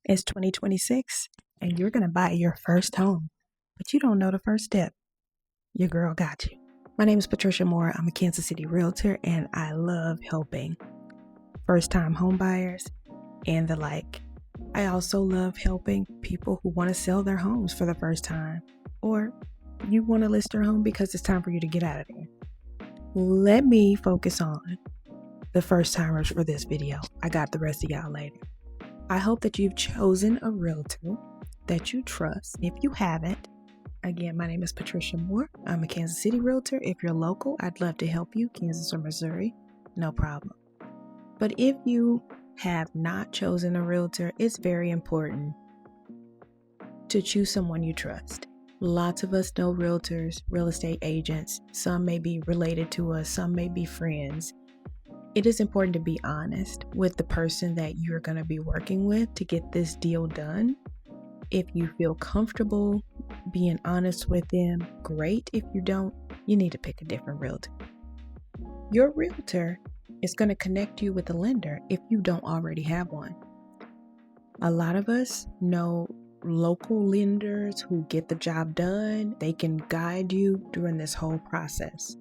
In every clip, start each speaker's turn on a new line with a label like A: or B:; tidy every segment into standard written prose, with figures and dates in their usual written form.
A: It's 2026 and you're going to buy your first home, but you don't know the first step. Your girl got you. My name is Patricia Moore. I'm a Kansas City realtor and I love helping first-time home buyers and the like. I also love helping people who want to sell their homes for the first time, or you want to list your home because it's time for you to get out of there. Let me focus on the first timers for this video. I got the rest of y'all later. I hope that you've chosen a realtor that you trust. If you haven't, again, my name is Patricia Moore. I'm a Kansas City realtor. If you're local, I'd love to help you, Kansas or Missouri, no problem. But if you have not chosen a realtor, it's very important to choose someone you trust. Lots of us know realtors, real estate agents. Some may be related to us, some may be friends. It is important to be honest with the person that you're going to be working with to get this deal done. If you feel comfortable being honest with them, great. If you don't, you need to pick a different realtor. Your realtor is going to connect you with a lender if you don't already have one. A lot of us know local lenders who get the job done. They can guide you during this whole process.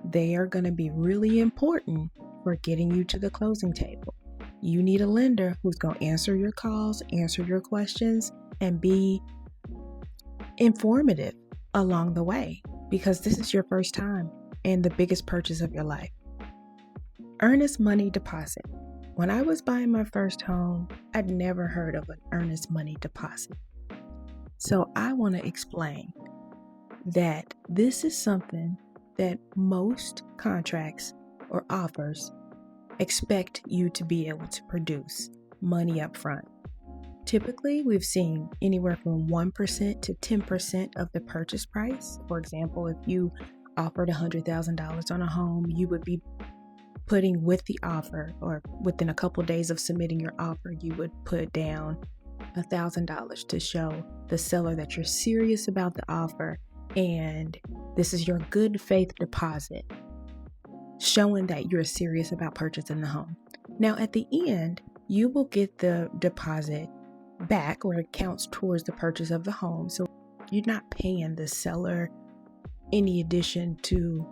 A: They are going to be really important for getting you to the closing table. You need a lender who's going to answer your calls, answer your questions, and be informative along the way, because this is your first time and the biggest purchase of your life. Earnest money deposit. When I was buying my first home, I'd never heard of an earnest money deposit. So I want to explain that this is something that most contracts or offers expect you to be able to produce money up front. Typically, we've seen anywhere from 1% to 10% of the purchase price. For example, if you offered $100,000 on a home, you would be putting with the offer, or within a couple days of submitting your offer, you would put down $1,000 to show the seller that you're serious about the offer, and this is your good faith deposit, showing that you're serious about purchasing the home. Now, at the end, you will get the deposit back, or it counts towards the purchase of the home. So you're not paying the seller in addition to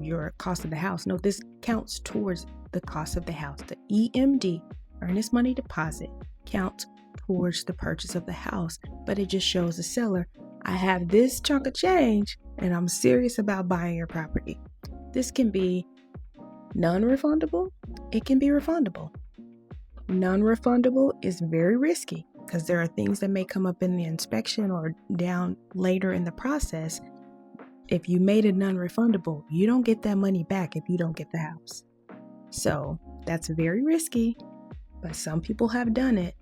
A: your cost of the house. No, this counts towards the cost of the house. The EMD, earnest money deposit, counts towards the purchase of the house, but it just shows the seller, I have this chunk of change and I'm serious about buying your property. This can be non-refundable. It can be refundable. Non-refundable is very risky because there are things that may come up in the inspection or down later in the process. If you made it non-refundable, you don't get that money back if you don't get the house. So that's very risky, but some people have done it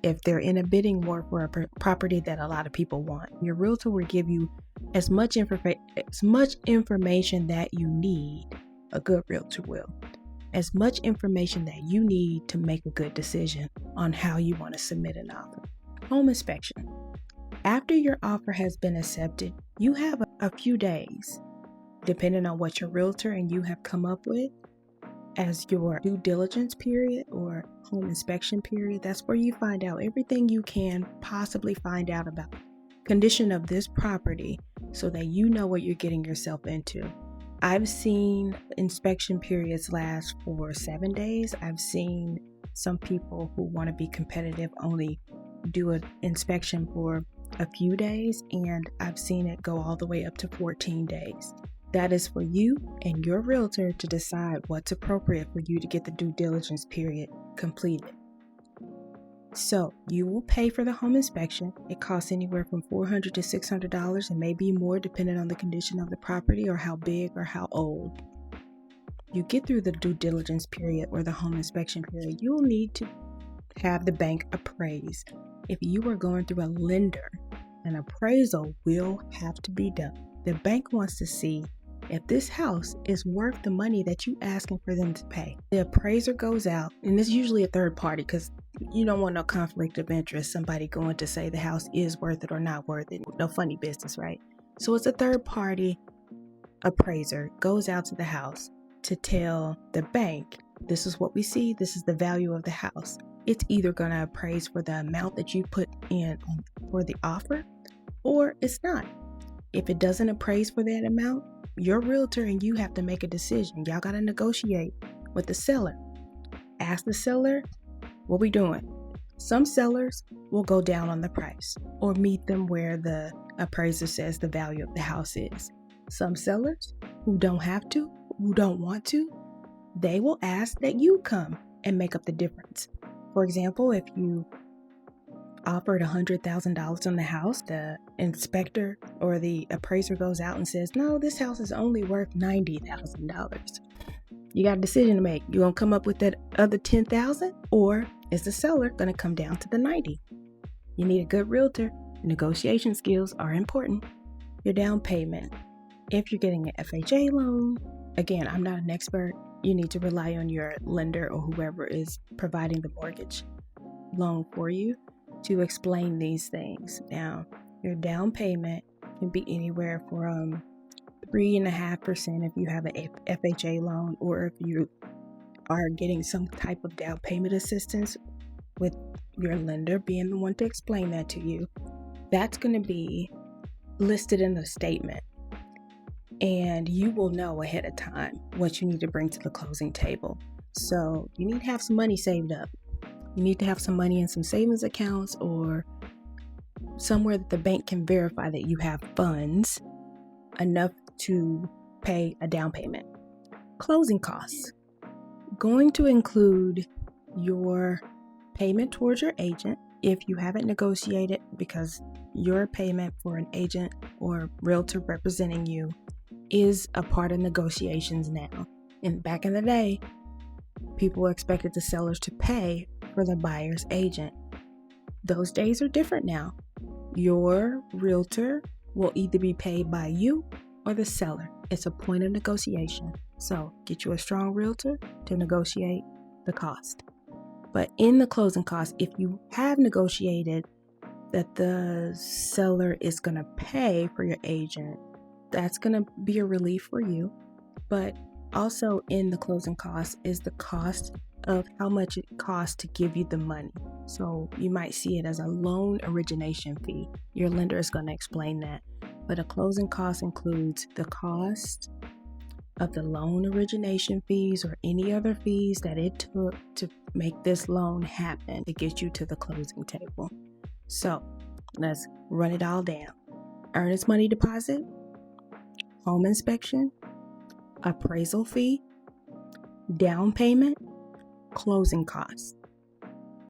A: if they're in a bidding war for a property that a lot of people want. Your realtor will give you as much information that you need. A good realtor will. As much information that you need to make a good decision on how you want to submit an offer. Home inspection. After your offer has been accepted, you have a few days, depending on what your realtor and you have come up with as your due diligence period or home inspection period. That's where you find out everything you can possibly find out about the condition of this property so that you know what you're getting yourself into. I've seen inspection periods last for 7 days. I've seen some people who want to be competitive only do an inspection for a few days, and I've seen it go all the way up to 14 days. That is for you and your realtor to decide what's appropriate for you to get the due diligence period completed. So you will pay for the home inspection. It costs anywhere from $400 to $600 and maybe more depending on the condition of the property or how big or how old. You get through the due diligence period or the home inspection period, you'll need to have the bank appraise. If you are going through a lender, an appraisal will have to be done. The bank wants to see if this house is worth the money that you asking for them to pay. The appraiser goes out, and it's usually a third party because you don't want no conflict of interest, somebody going to say the house is worth it or not worth it. No funny business, right? So it's a third party appraiser goes out to the house to tell the bank, this is what we see, this is the value of the house. It's either going to appraise for the amount that you put in for the offer, or it's not. If it doesn't appraise for that amount, your realtor and you have to make a decision. Y'all got to negotiate with the seller. Ask the seller, what we doing? Some sellers will go down on the price or meet them where the appraiser says the value of the house is. Some sellers who don't have to, who don't want to, they will ask that you come and make up the difference. For example, if you offered $100,000 on the house, the inspector or the appraiser goes out and says, no, this house is only worth $90,000. You got a decision to make. You gonna come up with that other $10,000, or is the seller gonna come down to the 90? You need a good realtor. Negotiation skills are important. Your down payment. If you're getting an FHA loan, again, I'm not an expert. You need to rely on your lender or whoever is providing the mortgage loan for you to explain these things. Now, your down payment can be anywhere from 3.5% if you have an FHA loan, or if you are getting some type of down payment assistance with your lender being the one to explain that to you. That's going to be listed in the statement, and you will know ahead of time what you need to bring to the closing table. So you need to have some money saved up. You need to have some money in some savings accounts or somewhere that the bank can verify that you have funds enough to pay a down payment. Closing costs. Going to include your payment towards your agent if you haven't negotiated, because your payment for an agent or realtor representing you is a part of negotiations now. And back in the day, people expected the sellers to pay for the buyer's agent. Those days are different now. Your realtor will either be paid by you or the seller. It's a point of negotiation. So get you a strong realtor to negotiate the cost. But in the closing costs, if you have negotiated that the seller is going to pay for your agent, that's going to be a relief for you. But also in the closing costs is the cost of how much it costs to give you the money. So you might see it as a loan origination fee. Your lender is going to explain that. But a closing cost includes the cost of the loan origination fees or any other fees that it took to make this loan happen to get you to the closing table. So let's run it all down. Earnest money deposit, home inspection, appraisal fee, down payment, closing costs.